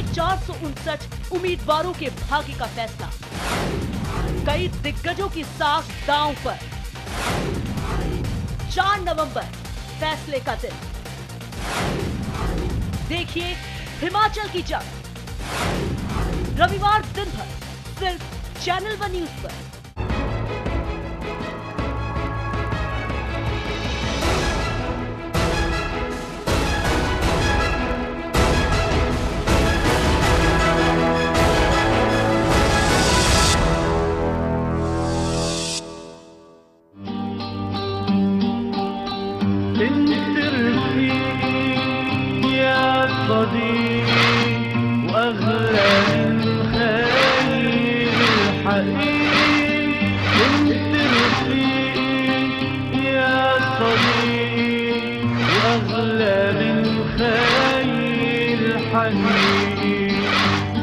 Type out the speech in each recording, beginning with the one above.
459 उम्मीदवारों के भाग्य का फैसला। कई दिग्गजों की साख दांव पर। 4 नवंबर फैसले का दिन। देखिए हिमाचल की जंग रविवार दिन भर सिर्फ चैनल वन न्यूज पर।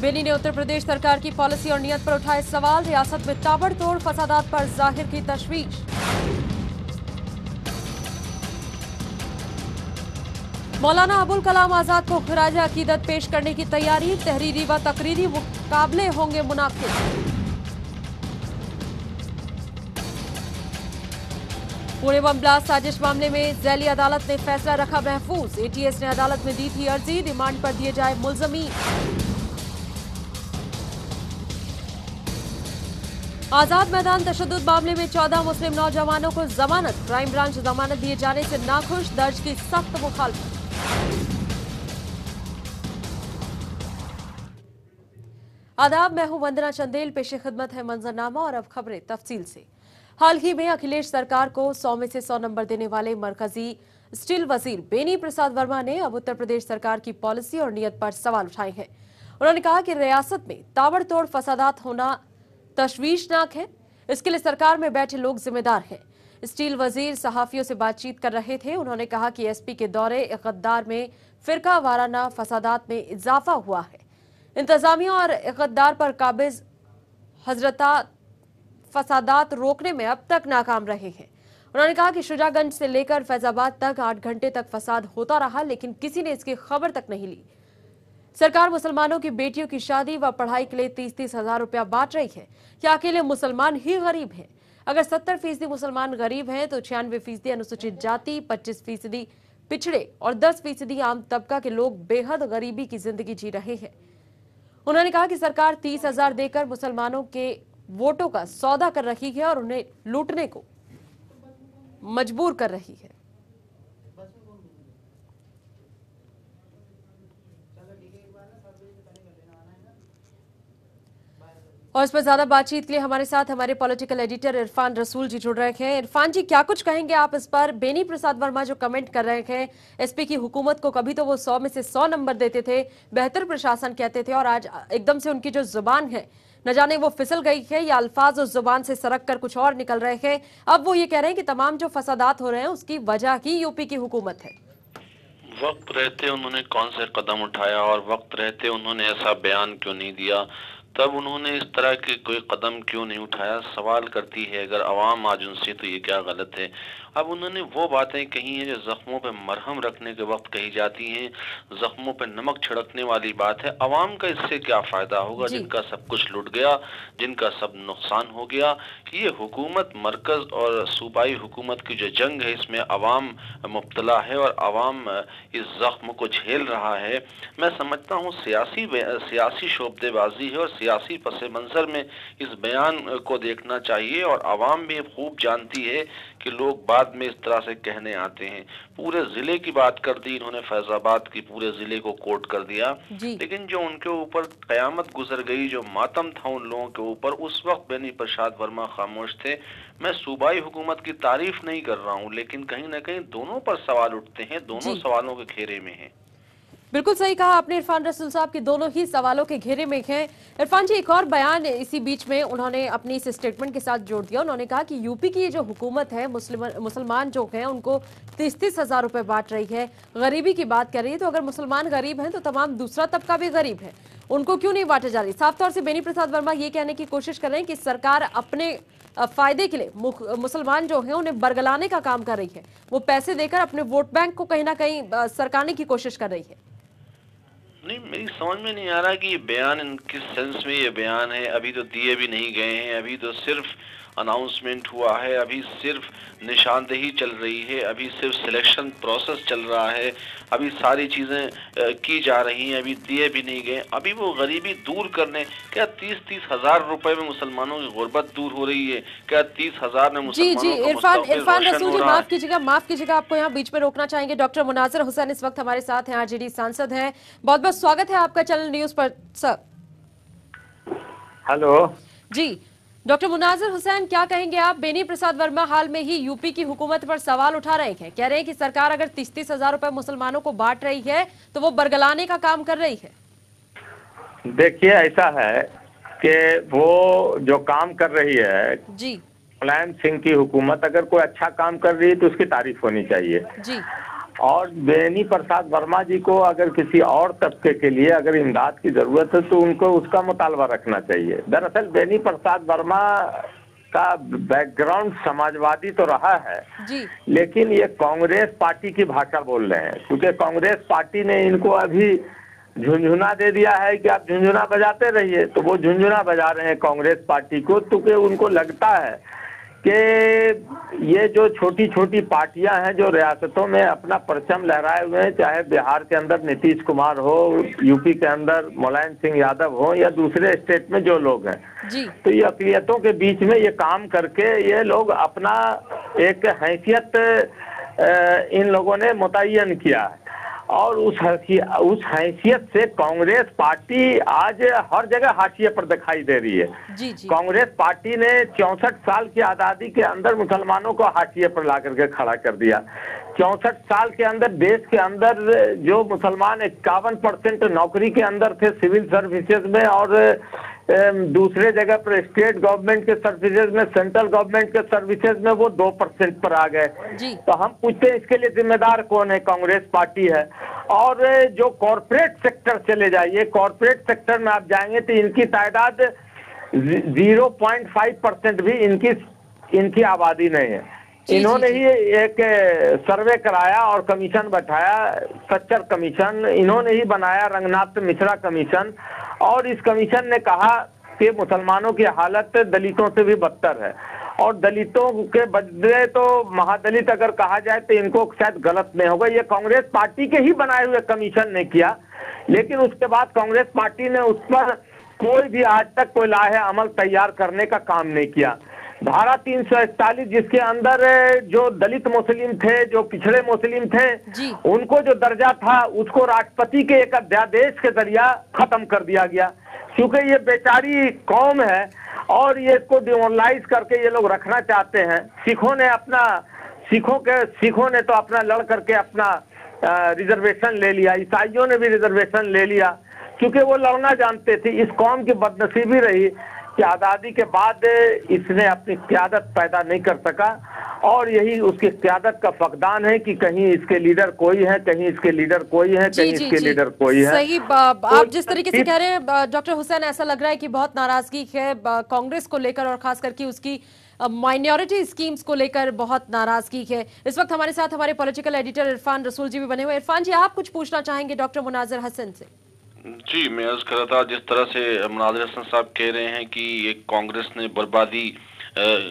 बेनी ने उत्तर प्रदेश सरकार की पॉलिसी और नीयत पर उठाए सवाल। रियासत में ताबड़तोड़ फसादात पर जाहिर की तशवीश। मौलाना अबुल कलाम आजाद को खिराज अकीदत पेश करने की तैयारी। तहरीरी व तकरीरी मुकाबले होंगे मुनाकिद। पुणे बम ब्लास्ट साजिश मामले में जैली अदालत ने फैसला रखा महफूज। एटीएस ने अदालत में दी थी अर्जी, रिमांड पर दिए जाए मुलजमीन। आजाद मैदान तशद्दुद मामले में 14 मुस्लिम नौजवानों को जमानत। क्राइम ब्रांच जमानत दिए जाने से नाखुश, दर्ज की सख्त मुखालफत। आदाब, मैं हूं वंदना चंदेल। पेशे खिदमत है मंजरनामा और अब खबरें तफसील से। हाल ही में अखिलेश सरकार को 100 में से 100 नंबर देने वाले मरकजी स्टील वजीर बेनी प्रसाद वर्मा ने अब उत्तर प्रदेश सरकार की पॉलिसी और नीयत पर सवाल उठाए हैं। उन्होंने कहा कि रियासत में ताबड़तोड़ फसादात होना तशवीशनाक है। इसके लिए सरकार में बैठे लोग जिम्मेदार हैं। स्टील वजीर सहाफियों से बातचीत कर रहे थे। उन्होंने कहा कि एसपी के दौरे इक़्तिदार में फिरका वाराना फसादात में इजाफा हुआ है। इंतजामिया और इक़्तिदार पर काबिज हजरता फसादात रोकने में अब तक नाकाम रहे हैं। उन्होंने कहा कि शुजागंज से लेकर फैजाबाद तक 8 घंटे तक फसाद होता रहा, लेकिन किसी ने इसकी खबर तक नहीं ली। सरकार मुसलमानों की बेटियों की शादी व पढ़ाई के लिए 30-30 हजार रुपया बांट रही है। क्या अकेले मुसलमान ही गरीब हैं? अगर 70% मुसलमान गरीब हैं तो 96% अनुसूचित जाति, 25% पिछड़े और 10% आम तबका के लोग बेहद गरीबी की जिंदगी जी रहे हैं। उन्होंने कहा कि सरकार 30 हजार देकर मुसलमानों के वोटों का सौदा कर रही है और उन्हें लूटने को मजबूर कर रही है। और इस पर ज्यादा बातचीत के लिए हमारे साथ हमारे पॉलिटिकल एडिटर इरफान रसूल जी जुड़ रहे हैं। इरफान जी, क्या कुछ कहेंगे आप इस पर? बेनी प्रसाद वर्मा जो कमेंट कर रहे हैं एसपी की हुकूमत को, कभी तो वो 100 में से 100 नंबर देते थे, बेहतर प्रशासन कहते थे, और आज एकदम से उनकी जो जुबान है न जाने वो फिसल गई है या अल्फाज उस जुबान से सरक कर कुछ और निकल रहे हैं। अब वो ये कह रहे हैं कि तमाम जो फसादात हो रहे हैं उसकी वजह की यूपी की हुकूमत है। वक्त रहते उन्होंने कौन से कदम उठाया और वक्त रहते उन्होंने ऐसा बयान क्यों नहीं दिया? तब उन्होंने इस तरह के कोई कदम क्यों नहीं उठाया? सवाल करती है अगर अवाम आज उनसे, तो ये क्या गलत है? अब उन्होंने वो बातें कही हैं जो जख्मों पे मरहम रखने के वक्त कही जाती हैं, जख्मों पे नमक छिड़कने वाली बात है। अवाम का इससे क्या फायदा होगा जिनका सब कुछ लुट गया, जिनका सब नुकसान हो गया? ये हुकूमत, मरकज और सूबाई हुकूमत की जो जंग है, इसमें अवाम मुब्तला है और अवाम इस जख्म को झेल रहा है। मैं समझता हूँ सियासी शोबदेबाजी है और सियासी पस मंजर में इस बयान को देखना चाहिए। और अवाम भी खूब जानती है कि लोग बाद में इस तरह से कहने आते हैं। पूरे जिले की बात कर दी इन्होंने, फैजाबाद की, पूरे जिले को कोट कर दिया, लेकिन जो उनके ऊपर कयामत गुजर गई, जो मातम था उन लोगों के ऊपर, उस वक्त बेनी प्रसाद वर्मा खामोश थे। मैं सूबाई हुकूमत की तारीफ नहीं कर रहा हूँ, लेकिन कहीं ना कहीं दोनों पर सवाल उठते हैं, दोनों सवालों के घेरे में हैं। बिल्कुल सही कहा आपने इरफान रसूल साहब के दोनों ही सवालों के घेरे में हैं। इरफान जी, एक और बयान इसी बीच में उन्होंने अपनी इस स्टेटमेंट के साथ जोड़ दिया। उन्होंने कहा कि यूपी की ये जो हुकूमत है मुसलमान जो हैं उनको 30-30 हजार रुपए बांट रही है, गरीबी की बात कर रही है। तो अगर मुसलमान गरीब हैं तो तमाम दूसरा तबका भी गरीब है, उनको क्यों नहीं बांटे जा रही। साफ तौर से बेनी प्रसाद वर्मा ये कहने की कोशिश कर रहे हैं कि सरकार अपने फायदे के लिए मुसलमान जो हैं उन्हें बरगलाने का काम कर रही है, वो पैसे देकर अपने वोट बैंक को कहीं ना कहीं सरकाने की कोशिश कर रही है। नहीं, मेरी समझ में नहीं आ रहा कि ये बयान किस सेंस में ये बयान है। अभी तो दिए भी नहीं गए हैं, अभी तो सिर्फ अनाउंसमेंट हुआ है, अभी सिर्फ निशानदेही चल रही है, अभी सिर्फ सिलेक्शन प्रोसेस चल रहा है, अभी सारी चीज़ें की जा रही हैं, अभी दिए भी नहीं गए। अभी वो गरीबी दूर करने क्या 30-30 हजार रुपए में मुसलमानों की गुर्बत दूर हो रही है? क्या 30 हजार में मुसलमानों का इरफान रसूल जी, माफ कीजिएगा, आपको यहाँ बीच में रोकना चाहेंगे। डॉक्टर मुनाजिर हुसैन इस वक्त हमारे साथ हैं, आरजेडी सांसद हैं। बहुत बहुत स्वागत है आपका चैनल न्यूज पर सर। हेलो जी डॉक्टर मुनाजिर हुसैन, क्या कहेंगे आप? बेनी प्रसाद वर्मा हाल में ही यूपी की हुकूमत पर सवाल उठा रहे हैं, कह रहे हैं कि सरकार अगर 30-30 हजार रुपए मुसलमानों को बांट रही है तो वो बरगलाने का काम कर रही है। देखिए, ऐसा है कि वो जो काम कर रही है जी, मुलायम सिंह की हुकूमत अगर कोई अच्छा काम कर रही है तो उसकी तारीफ होनी चाहिए जी। और बेनी प्रसाद वर्मा जी को अगर किसी और तबके के लिए अगर इमदाद की जरूरत है तो उनको उसका मुतालबा रखना चाहिए। दरअसल बेनी प्रसाद वर्मा का बैकग्राउंड समाजवादी तो रहा है जी, लेकिन ये कांग्रेस पार्टी की भाषा बोल रहे हैं, क्योंकि कांग्रेस पार्टी ने इनको अभी झुंझुना दे दिया है कि आप झुंझुना बजाते रहिए, तो वो झुंझुना बजा रहे हैं कांग्रेस पार्टी को। तो कि उनको लगता है कि ये जो छोटी छोटी पार्टियां हैं जो रियासतों में अपना परचम लहराए हुए हैं, चाहे बिहार के अंदर नीतीश कुमार हो, यूपी के अंदर मुलायम सिंह यादव हो या दूसरे स्टेट में जो लोग हैं जी, तो ये अक़लियतों के बीच में ये काम करके ये लोग अपना एक हैसियत इन लोगों ने मुतय्यन किया है और उस हैसियत से कांग्रेस पार्टी आज हर जगह हाशिए पर दिखाई दे रही है। जी जी, कांग्रेस पार्टी ने 64 साल की आज़ादी के अंदर मुसलमानों को हाशिए पर ला करके खड़ा कर दिया। 64 साल के अंदर देश के अंदर जो मुसलमान 51% नौकरी के अंदर थे सिविल सर्विसेज में और दूसरे जगह पर स्टेट गवर्नमेंट के सर्विसेज में, सेंट्रल गवर्नमेंट के सर्विसेज में वो 2% पर आ गए। तो हम पूछते हैं इसके लिए जिम्मेदार कौन है? कांग्रेस पार्टी है। और जो कॉरपोरेट सेक्टर चले जाइए, कॉरपोरेट सेक्टर में आप जाएंगे तो इनकी तादाद 0.5% भी इनकी आबादी नहीं है। इन्होंने ही एक सर्वे कराया और कमीशन बैठाया, सच्चर कमीशन इन्होंने ही बनाया, रंगनाथ मिश्रा कमीशन, और इस कमीशन ने कहा कि मुसलमानों की हालत दलितों से भी बदतर है और दलितों के बदले तो महादलित अगर कहा जाए तो इनको शायद गलत नहीं होगा। ये कांग्रेस पार्टी के ही बनाए हुए कमीशन ने किया, लेकिन उसके बाद कांग्रेस पार्टी ने उस पर कोई भी आज तक कोई लाहे अमल तैयार करने का काम नहीं किया। धारा 341 जिसके अंदर जो दलित मुस्लिम थे, जो पिछड़े मुस्लिम थे, उनको जो दर्जा था उसको राष्ट्रपति के एक अध्यादेश के जरिया खत्म कर दिया गया, क्योंकि ये बेचारी कौम है और ये इसको डिमोरलाइज करके ये लोग रखना चाहते हैं। सिखों ने तो अपना लड़ करके अपना रिजर्वेशन ले लिया, ईसाइयों ने भी रिजर्वेशन ले लिया, क्योंकि वो लड़ना जानते थे। इस कौम की बदनसीबी रही कि आज़ादी के बाद इसने अपनी क़यादत पैदा नहीं कर सका और यही उसकी क़यादत का फकदान है कि कहीं इसके लीडर कोई है, कहीं इसके लीडर कोई है, कहीं इसके लीडर कोई है। सही, आप जिस तरीके से कह रहे हैं डॉक्टर हुसैन, ऐसा लग रहा है कि बहुत नाराजगी है कांग्रेस को लेकर और खास करके उसकी माइनॉरिटी स्कीम्स को लेकर बहुत नाराजगी है। इस वक्त हमारे साथ हमारे पॉलिटिकल एडिटर इरफान रसूल जी भी बने हुए। इरफान जी, आप कुछ पूछना चाहेंगे डॉक्टर मुनाजिर हसन से? जी, मैं अर्ज कर रहा था, जिस तरह से मुनाजिर हसन साहब कह रहे हैं कि ये कांग्रेस ने बर्बादी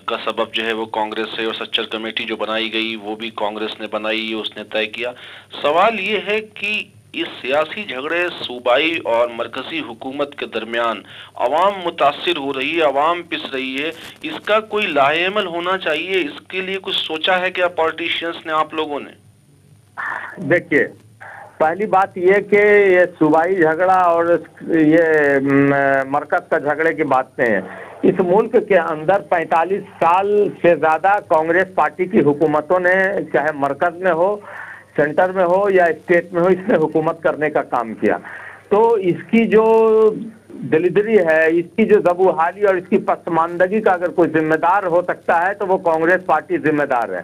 का सबब जो है वो कांग्रेस है और सच्चर कमेटी जो बनाई गई वो भी कांग्रेस ने बनाई, उसने तय किया। सवाल ये है कि इस सियासी झगड़े सूबाई और मरकजी हुकूमत के दरमियान अवाम मुतासिर हो रही है, अवाम पिस रही है, इसका कोई लाहेअमल होना चाहिए। इसके लिए कुछ सोचा है क्या पॉलिटिशियंस ने, आप लोगों ने? देखिए, पहली बात ये कि ये सूबाई झगड़ा और ये मरकज का झगड़े की बात नहीं है। इस मुल्क के अंदर 45 साल से ज्यादा कांग्रेस पार्टी की हुकूमतों ने, चाहे मरकज में हो सेंटर में हो या स्टेट में हो, इसने हुकूमत करने का काम किया। तो इसकी जो दलिदरी है, इसकी जो ज़बूहाली और इसकी पसमानदगी का अगर कोई जिम्मेदार हो सकता है तो वो कांग्रेस पार्टी जिम्मेदार है।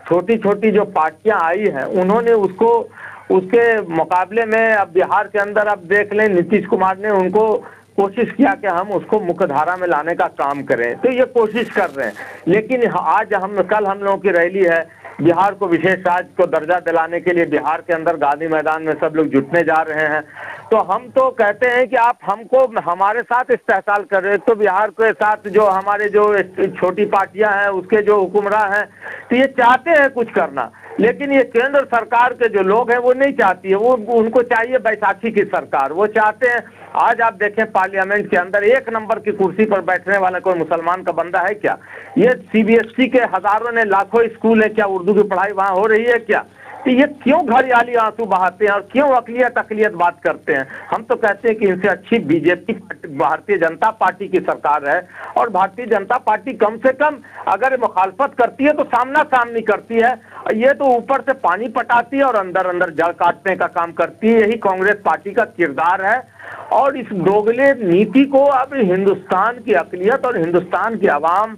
छोटी छोटी जो पार्टियां आई हैं उन्होंने उसको, उसके मुकाबले में अब बिहार के अंदर अब देख लें, नीतीश कुमार ने उनको कोशिश किया कि हम उसको मुख्य धारा में लाने का काम करें, तो ये कोशिश कर रहे हैं। लेकिन आज कल हम लोगों की रैली है, बिहार को विशेष राज्य को दर्जा दिलाने के लिए बिहार के अंदर गांधी मैदान में सब लोग जुटने जा रहे हैं। तो हम तो कहते हैं कि आप हमको हमारे साथ इस्तेहसाल कर रहे हैं, तो बिहार के साथ जो हमारे जो छोटी पार्टियां हैं उसके जो हुक्मरान हैं, तो ये चाहते हैं कुछ करना, लेकिन ये केंद्र सरकार के जो लोग हैं वो नहीं चाहती है। वो उनको चाहिए बैसाखी की सरकार। वो चाहते हैं, आज आप देखें पार्लियामेंट के अंदर 1 नंबर की कुर्सी पर बैठने वाला कोई मुसलमान का बंदा है क्या? ये सीबीएसई के हजारों ने लाखों स्कूल है क्या, उर्दू की पढ़ाई वहां हो रही है क्या? तो ये क्यों घड़ियाली आंसू बहाते हैं और क्यों अकलियत बात करते हैं? हम तो कहते हैं कि इनसे अच्छी बीजेपी भारतीय जनता पार्टी की सरकार है, और भारतीय जनता पार्टी कम से कम अगर मुखालफत करती है तो सामना सामनी करती है। ये तो ऊपर से पानी पटाती है और अंदर अंदर जड़ काटने का काम करती है। यही कांग्रेस पार्टी का किरदार है, और इस दोगले नीति को अब हिंदुस्तान की अकलियत और हिंदुस्तान की आवाम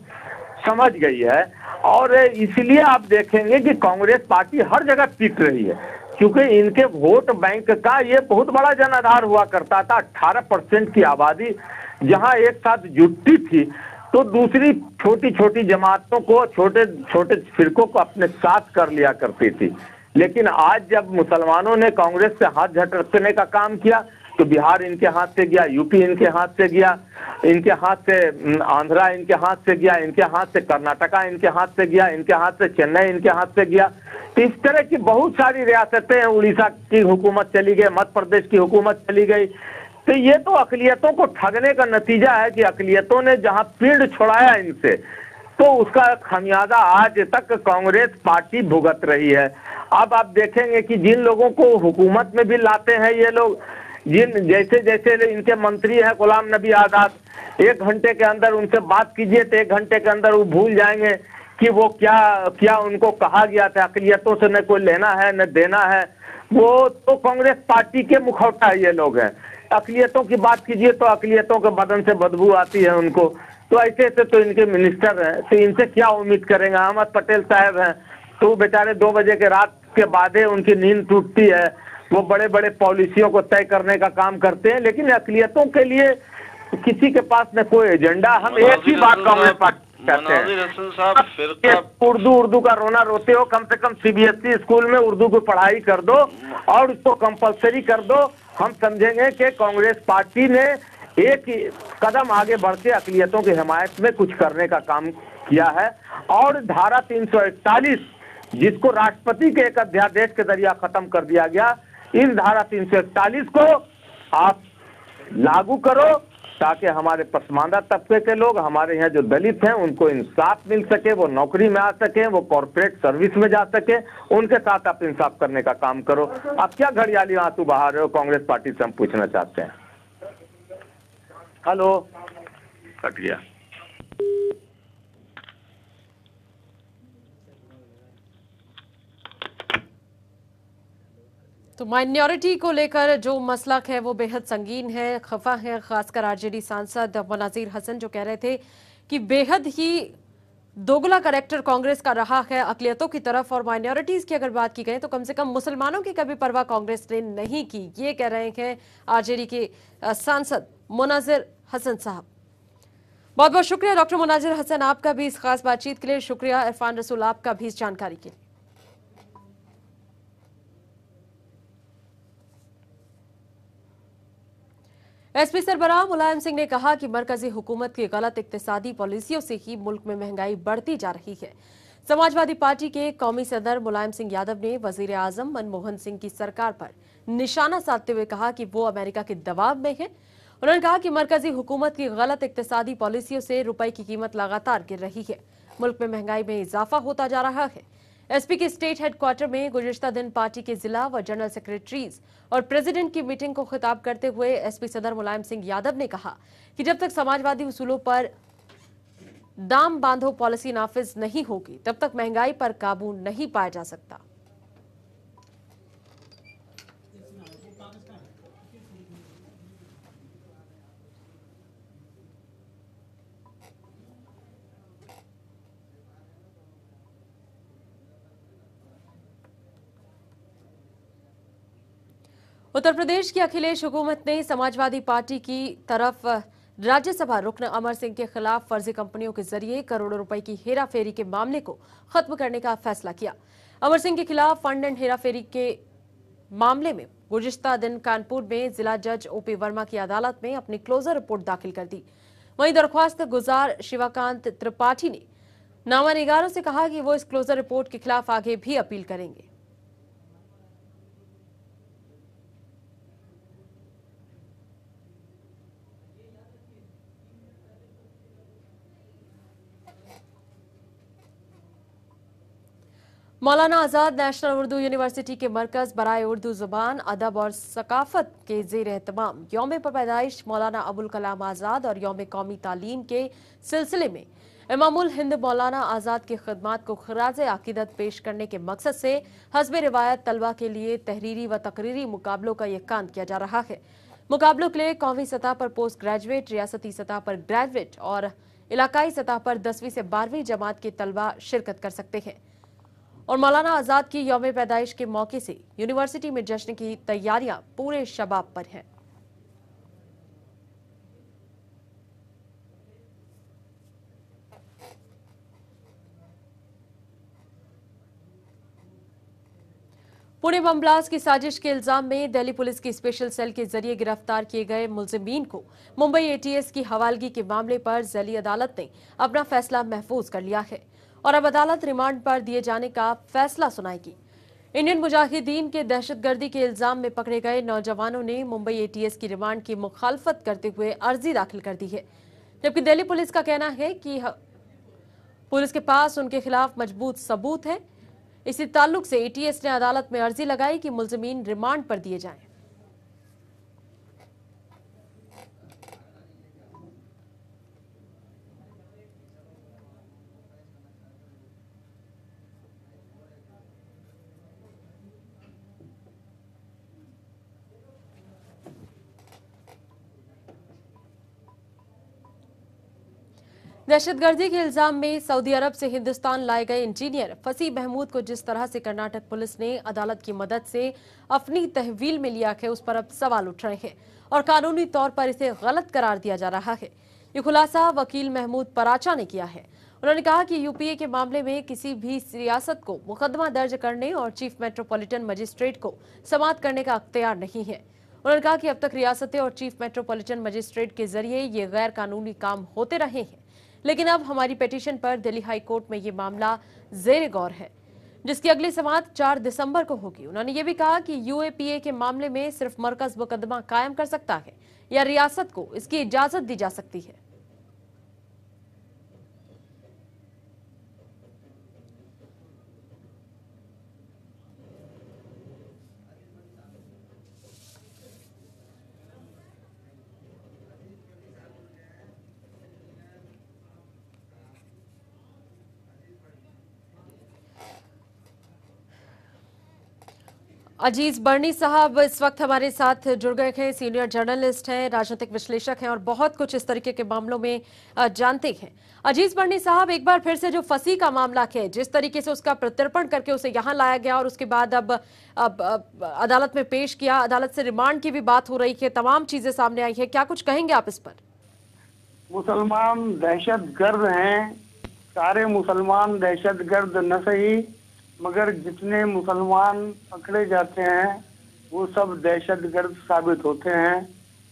समझ गई है। और इसलिए आप देखेंगे कि कांग्रेस पार्टी हर जगह पीट रही है, क्योंकि इनके वोट बैंक का ये बहुत बड़ा जनाधार हुआ करता था। 18% की आबादी जहां एक साथ जुटती थी तो दूसरी छोटी छोटी जमातों को, छोटे छोटे फिरकों को अपने साथ कर लिया करती थी। लेकिन आज जब मुसलमानों ने कांग्रेस से हाथ झटकने का काम किया तो बिहार इनके हाथ से गया, यूपी इनके हाथ से गया, इनके हाथ से आंध्रा इनके हाथ से गया, इनके हाथ से कर्नाटका इनके हाथ से गया, इनके हाथ से चेन्नई इनके हाथ से गया। तो इस तरह की बहुत सारी रियासतें, उड़ीसा की हुकूमत चली गई, मध्य प्रदेश की हुकूमत चली गई। तो ये तो अकलियतों को ठगने का नतीजा है कि अकलियतों ने जहां पीड़ छुड़ाया इनसे, तो उसका खमियाजा आज तक कांग्रेस पार्टी भुगत रही है। अब आप देखेंगे कि जिन लोगों को हुकूमत में भी लाते हैं ये लोग, जैसे जैसे इनके मंत्री हैं गुलाम नबी आजाद, 1 घंटे के अंदर उनसे बात कीजिए तो 1 घंटे के अंदर वो भूल जाएंगे कि वो क्या उनको कहा गया था। अकलियतों से न कोई लेना है न देना है। वो तो कांग्रेस पार्टी के मुखौटा ये लोग हैं। अकलियतों की बात कीजिए तो अकलियतों के बदन से बदबू आती है उनको। तो ऐसे से तो इनके मिनिस्टर हैं, तो इनसे क्या उम्मीद करेंगे? अहमद पटेल साहब हैं तो बेचारे 2 बजे के रात के बाद उनकी नींद टूटती है। वो बड़े बड़े पॉलिसियों को तय करने का काम करते हैं, लेकिन अकलियतों के लिए किसी के पास न कोई एजेंडा। हम एक ही बात कांग्रेस पार्टी कहते हैं, उर्दू का रोना रोते हो, कम से कम सीबीएसई स्कूल में उर्दू की पढ़ाई कर दो और उसको कंपलसरी कर दो। हम समझेंगे कि कांग्रेस पार्टी ने एक कदम आगे बढ़ के अकलियतों की हिमायत में कुछ करने का काम किया है। और धारा 341 जिसको राष्ट्रपति के एक अध्यादेश के जरिए खत्म कर दिया गया, इस धारा 341 को आप लागू करो ताकि हमारे पसमानदा तबके के लोग, हमारे यहाँ जो दलित हैं, उनको इंसाफ मिल सके, वो नौकरी में आ सके, वो कॉर्पोरेट सर्विस में जा सके। उनके साथ आप इंसाफ करने का काम करो। आप क्या घड़ियाली आंसू बहा रहे हो? कांग्रेस पार्टी से हम पूछना चाहते हैं। हेलो, कट गया। तो माइनॉरिटी को लेकर जो मसलक है वो बेहद संगीन है, खफा है, खासकर आरजेडी सांसद मुनाजिर हसन जो कह रहे थे कि बेहद ही दोगला करैक्टर कांग्रेस का रहा है अकलियतों की तरफ। और माइनॉरिटीज की अगर बात की गई तो कम से कम मुसलमानों की कभी परवाह कांग्रेस ने नहीं की, ये कह रहे हैं आरजेडी के सांसद मुनाजिर हसन साहब। बहुत बहुत शुक्रिया डॉक्टर मुनाजिर हसन आपका भी इस खास बातचीत के लिए। शुक्रिया इरफान रसूल आपका भी इस जानकारी के लिए। एसपी सरबराह मुलायम सिंह ने कहा कि मरकजी हुकूमत की गलत इक्तिसादी पॉलिसियों से ही मुल्क में महंगाई बढ़ती जा रही है। समाजवादी पार्टी के कौमी सदर मुलायम सिंह यादव ने वजीर आजम मनमोहन सिंह की सरकार पर निशाना साधते हुए कहा कि वो अमेरिका के दबाव में है। उन्होंने कहा कि मरकजी हुकूमत की गलत इक्तिसादी पॉलिसियों से रुपए की कीमत लगातार गिर रही है, मुल्क में महंगाई में इजाफा होता जा रहा है। एसपी के स्टेट हेडक्वार्टर में गुज़िश्ता दिन पार्टी के जिला व जनरल सेक्रेटरीज और प्रेसिडेंट की मीटिंग को खिताब करते हुए एसपी सदर मुलायम सिंह यादव ने कहा कि जब तक समाजवादी उसूलों पर दाम बांधो पॉलिसी नाफिज नहीं होगी तब तक महंगाई पर काबू नहीं पाया जा सकता। उत्तर प्रदेश की अखिलेश हुकूमत ने समाजवादी पार्टी की तरफ राज्यसभा रुकन अमर सिंह के खिलाफ फर्जी कंपनियों के जरिए करोड़ों रुपए की हेराफेरी के मामले को खत्म करने का फैसला किया। अमर सिंह के खिलाफ फंड एंड हेराफेरी के मामले में गुज़िश्ता दिन कानपुर में जिला जज ओपी वर्मा की अदालत में अपनी क्लोजर रिपोर्ट दाखिल कर दी। वहीं दरख्वास्त गुजार शिवाकांत त्रिपाठी ने नामानिगारों से कहा कि वो इस क्लोजर रिपोर्ट के खिलाफ आगे भी अपील करेंगे। मौलाना आजाद नेशनल उर्दू यूनिवर्सिटी के मरकज बराए उर्दू जुबान, अदब और सकाफत के जेर एहतमाम यौम पर पैदाइश मौलाना अबुल कलाम आजाद और यौम कौमी तालीम के सिलसिले में इमामुल हिंद मौलाना आजाद की खिदमात को खराज अकीदत पेश करने के मकसद से हस्ब रिवायत तलबा के लिए तहरीरी व तकरीरी मुकाबलों का इक़ाम किया जा रहा है। मुकाबलों के लिए कौमी सतह पर पोस्ट ग्रेजुएट, रियासती सतह पर ग्रेजुएट और इलाकाई सतह पर 10वीं से 12वीं जमात के तलबा शिरकत कर सकते हैं। और मौलाना आजाद की यौम पैदाइश के मौके से यूनिवर्सिटी में जश्न की तैयारियां पूरे शबाब पर हैं। पुणे बम ब्लास्ट की साजिश के इल्जाम में दिल्ली पुलिस की स्पेशल सेल के जरिए गिरफ्तार किए गए मुलजिमीन को मुंबई एटीएस की हवालगी के मामले पर दिल्ली अदालत ने अपना फैसला महफूज कर लिया है और अब अदालत रिमांड पर दिए जाने का फैसला सुनाएगी। इंडियन मुजाहिदीन के दहशतगर्दी के इल्जाम में पकड़े गए नौजवानों ने मुंबई एटीएस की रिमांड की मुखालफत करते हुए अर्जी दाखिल कर दी है, जबकि दिल्ली पुलिस का कहना है कि पुलिस के पास उनके खिलाफ मजबूत सबूत है। इसी ताल्लुक से एटीएस ने अदालत में अर्जी लगाई कि मुलजिमीन रिमांड पर दिए जाएं। दहशतगर्दी के इल्जाम में सऊदी अरब से हिंदुस्तान लाए गए इंजीनियर फसीह महमूद को जिस तरह से कर्नाटक पुलिस ने अदालत की मदद से अपनी तहवील में लिया है, उस पर अब सवाल उठ रहे हैं और कानूनी तौर पर इसे गलत करार दिया जा रहा है। ये खुलासा वकील महमूद पराचा ने किया है। उन्होंने कहा कि यूपीए के मामले में किसी भी रियासत को मुकदमा दर्ज करने और चीफ मेट्रोपॉलिटन मजिस्ट्रेट को समाअत करने का अख्तियार नहीं है। उन्होंने कहा कि अब तक रियासतें और चीफ मेट्रोपॉलिटन मजिस्ट्रेट के जरिए ये गैर कानूनी काम होते रहे हैं, लेकिन अब हमारी पिटीशन पर दिल्ली हाई कोर्ट में ये मामला जेर गौर है, जिसकी अगली समाअत 4 दिसंबर को होगी। उन्होंने ये भी कहा कि यूएपीए के मामले में सिर्फ मरकज मुकदमा कायम कर सकता है या रियासत को इसकी इजाजत दी जा सकती है। अजीज बर्नी साहब इस वक्त हमारे साथ जुड़ गए हैं। सीनियर जर्नलिस्ट हैं, राजनीतिक विश्लेषक हैं और बहुत कुछ इस तरीके के मामलों में जानते हैं। अजीज बर्नी साहब, एक बार फिर से जो फसी का मामला है, जिस तरीके से उसका प्रत्यर्पण करके उसे यहाँ लाया गया और उसके बाद अब अदालत में पेश किया, अदालत से रिमांड की भी बात हो रही है, तमाम चीजें सामने आई है, क्या कुछ कहेंगे आप इस पर? मुसलमान दहशतगर्द हैं, सारे मुसलमान दहशतगर्द न सही, मगर जितने मुसलमान पकड़े जाते हैं वो सब दहशतगर्द साबित होते हैं।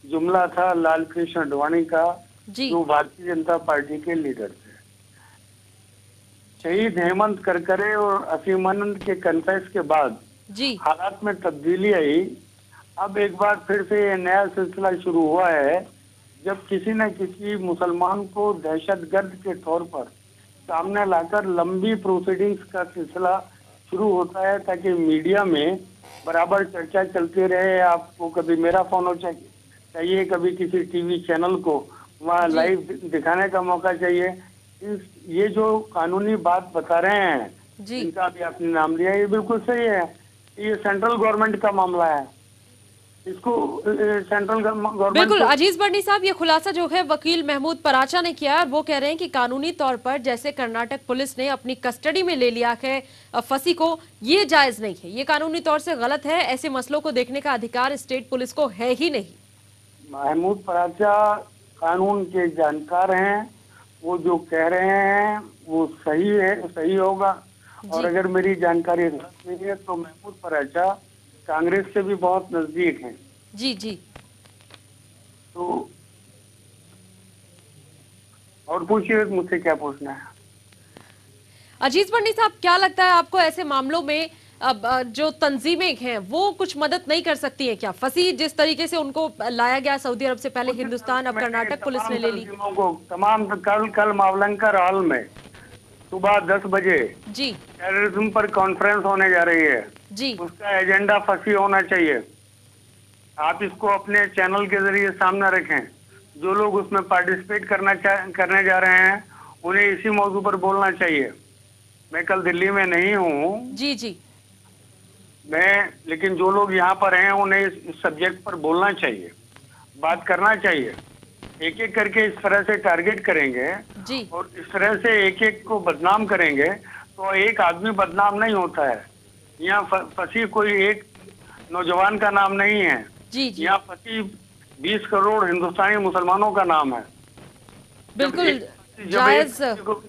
जुमला था लाल कृष्ण अडवाणी का, जो भारतीय जनता पार्टी के लीडर थे। शहीद हेमंत करकरे और असीमानंद के कन्फेस के बाद हालात में तब्दीली आई। अब एक बार फिर से ये नया सिलसिला शुरू हुआ है, जब किसी न किसी मुसलमान को दहशतगर्द के तौर पर सामने लाकर लंबी प्रोसीडिंग्स का सिलसिला शुरू होता है, ताकि मीडिया में बराबर चर्चा चलती रहे। आपको कभी मेरा फोन चाहिए, कभी किसी टीवी चैनल को वहाँ लाइव दिखाने का मौका चाहिए। ये जो कानूनी बात बता रहे हैं, इनका भी आपने नाम लिया, ये बिल्कुल सही है। ये सेंट्रल गवर्नमेंट का मामला है। इसको सेंट्रल गवर्नमेंट। बिल्कुल अजीज बर्नी साहब, ये खुलासा जो है वकील महमूद पराचा ने किया है। वो कह रहे हैं कि कानूनी तौर पर जैसे कर्नाटक पुलिस ने अपनी कस्टडी में ले लिया है फंसी को, ये जायज नहीं है, ये कानूनी तौर से गलत है। ऐसे मसलों को देखने का अधिकार स्टेट पुलिस को है ही नहीं। महमूद पराचा कानून के जानकार हैं, वो जो कह रहे हैं वो सही है, सही होगा। और अगर मेरी जानकारी गलत नहीं है तो महमूद पराचा कांग्रेस से भी बहुत नजदीक हैं। जी जी। तो और पूछिए मुझसे क्या पूछना है। अजीज बर्नी साहब, क्या लगता है आपको ऐसे मामलों में अब जो तंजीमें हैं वो कुछ मदद नहीं कर सकती है क्या? फंसी जिस तरीके से उनको लाया गया सऊदी अरब से पहले हिंदुस्तान, अब कर्नाटक पुलिस ने ले ली। तमाम कल मावलंकर हॉल में सुबह 10 बजे जी टेररिज्म पर कॉन्फ्रेंस होने जा रही है जी। उसका एजेंडा फंसी होना चाहिए। आप इसको अपने चैनल के जरिए सामने रखें। जो लोग उसमें पार्टिसिपेट करने जा रहे हैं उन्हें इसी मौजू पर बोलना चाहिए। मैं कल दिल्ली में नहीं हूँ जी जी, लेकिन जो लोग यहाँ पर हैं उन्हें इस सब्जेक्ट पर बोलना चाहिए, बात करना चाहिए। एक एक करके इस तरह से टारगेट करेंगे जी। और इस तरह से एक एक को बदनाम करेंगे तो एक आदमी बदनाम नहीं होता है। यहाँ फंसी कोई एक नौजवान का नाम नहीं है जी जी। यहाँ फंसी 20 करोड़ हिंदुस्तानी मुसलमानों का नाम है। बिल्कुल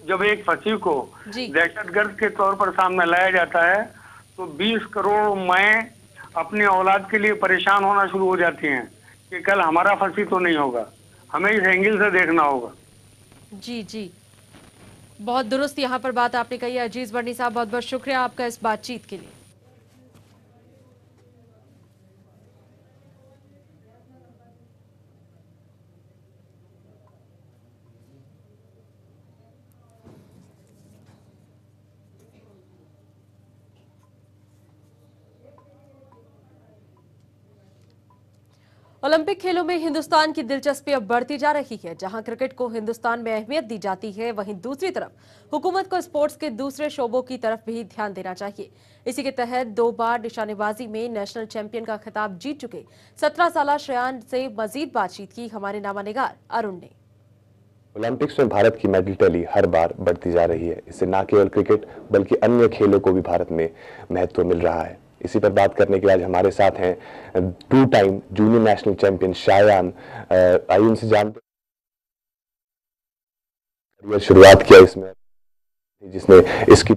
जब एक फंसी को दहशतगर्द के तौर पर सामने लाया जाता है तो 20 करोड़ माएँ अपनी औलाद के लिए परेशान होना शुरू हो जाती हैं कि कल हमारा फंसी तो नहीं होगा। हमें इस एंगल से देखना होगा। जी जी, बहुत दुरुस्त यहाँ पर बात आपने कही है अजीज बर्नी साहब, बहुत बहुत शुक्रिया आपका इस बातचीत के लिए। ओलंपिक खेलों में हिंदुस्तान की दिलचस्पी अब बढ़ती जा रही है। जहां क्रिकेट को हिंदुस्तान में अहमियत दी जाती है, वहीं दूसरी तरफ हुकूमत को स्पोर्ट्स के दूसरे शोबों की तरफ भी ध्यान देना चाहिए। इसी के तहत 2 बार निशानेबाजी में नेशनल चैंपियन का खिताब जीत चुके 17 साला श्रेयान से मजीद बातचीत की हमारे नामानिगार अरुण ने। ओलंपिक्स में भारत की मेडल टैली हर बार बढ़ती जा रही है। इससे न केवल क्रिकेट बल्कि अन्य खेलों को भी भारत में महत्व मिल रहा है। इसी पर बात करने के लिए आज हमारे साथ हैं 2 time junior national champion Shayan. आइए उनसे जानते हैं शुरुआत किया इसमें जिसने इसकी